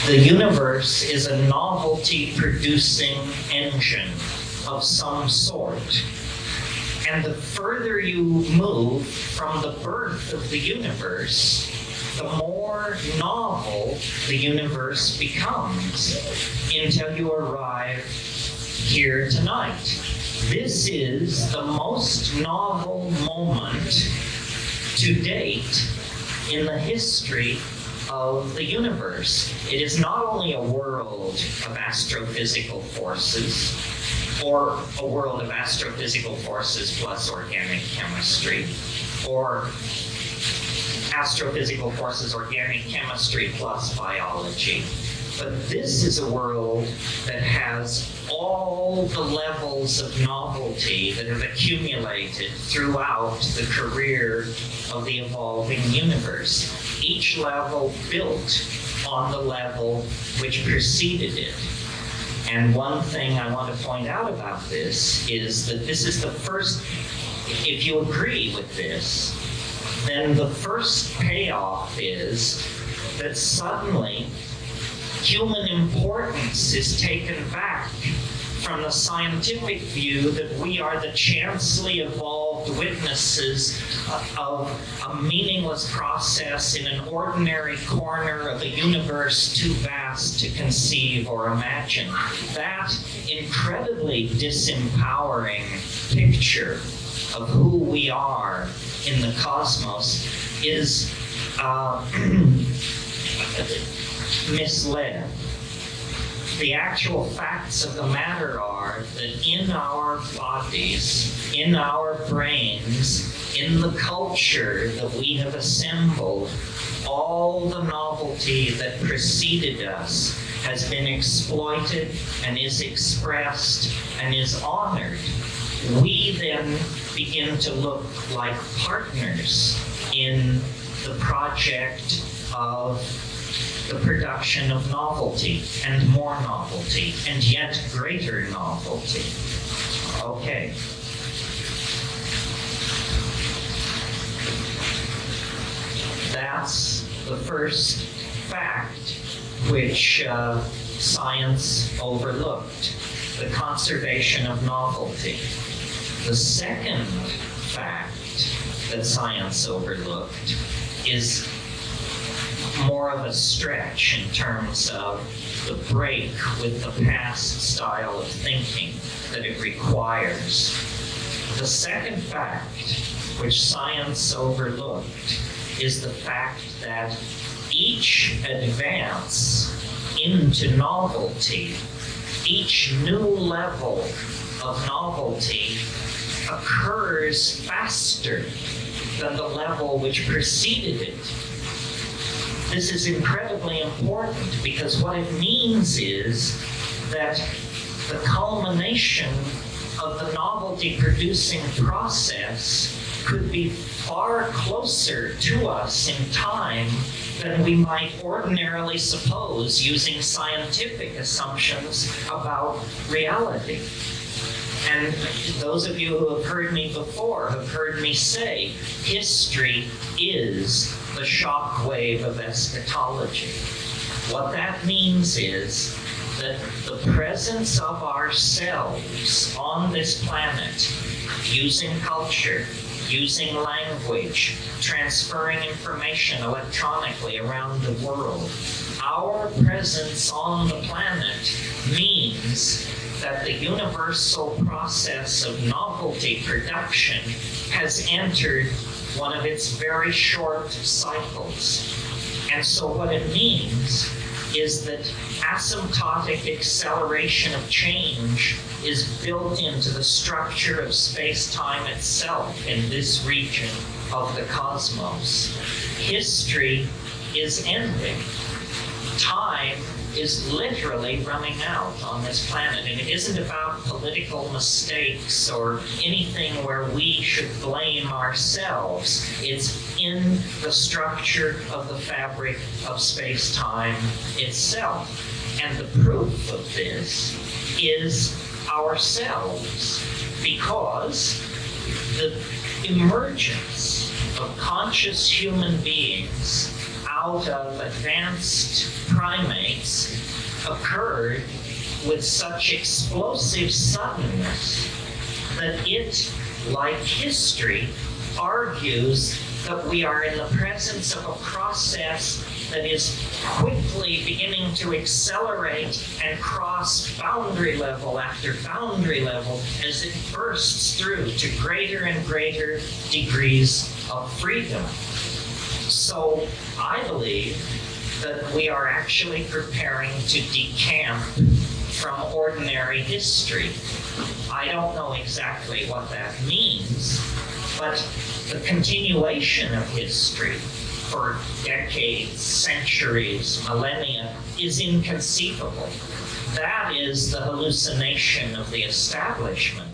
The universe is a novelty-producing engine of some sort. And the further you move from the birth of the universe, the more novel the universe becomes until you arrive here tonight. This is the most novel moment to date in the history of the universe. It is not only a world of astrophysical forces, or a world of astrophysical forces plus organic chemistry, or astrophysical forces, organic chemistry plus biology. But this is a world that has all the levels of novelty that have accumulated throughout the career of the evolving universe. Each level built on the level which preceded it. And one thing I want to point out about this is that this is the first, if you agree with this, then the first payoff is that suddenly human importance is taken back from the scientific view that we are the chancely evolved witnesses of a meaningless process in an ordinary corner of a universe too vast to conceive or imagine. That incredibly disempowering picture of who we are in the cosmos is misled. The actual facts of the matter are that in our bodies, in our brains, in the culture that we have assembled, all the novelty that preceded us has been exploited and is expressed and is honored. We then begin to look like partners in the project of the production of novelty and more novelty and yet greater novelty. Okay. That's the first fact which science overlooked, the conservation of novelty. The second fact that science overlooked is more of a stretch in terms of the break with the past style of thinking that it requires. The second fact, which science overlooked, is the fact that each advance into novelty, each new level of novelty occurs faster than the level which preceded it. This is incredibly important because what it means is that the culmination of the novelty-producing process could be far closer to us in time than we might ordinarily suppose using scientific assumptions about reality. And those of you who have heard me before have heard me say, history is the shock wave of eschatology. What that means is that the presence of ourselves on this planet, using culture, using language, transferring information electronically around the world, our presence on the planet means that the universal process of novelty production has entered one of its very short cycles. And so what it means is that asymptotic acceleration of change is built into the structure of space-time itself in this region of the cosmos. History is ending. Time is literally running out on this planet. And it isn't about political mistakes or anything where we should blame ourselves. It's in the structure of the fabric of space-time itself. And the proof of this is ourselves, because the emergence of conscious human beings out of advanced primates occurred with such explosive suddenness that it, like history, argues that we are in the presence of a process that is quickly beginning to accelerate and cross boundary level after boundary level as it bursts through to greater and greater degrees of freedom. So I believe that we are actually preparing to decamp from ordinary history. I don't know exactly what that means, but the continuation of history for decades, centuries, millennia is inconceivable. That is the hallucination of the establishment.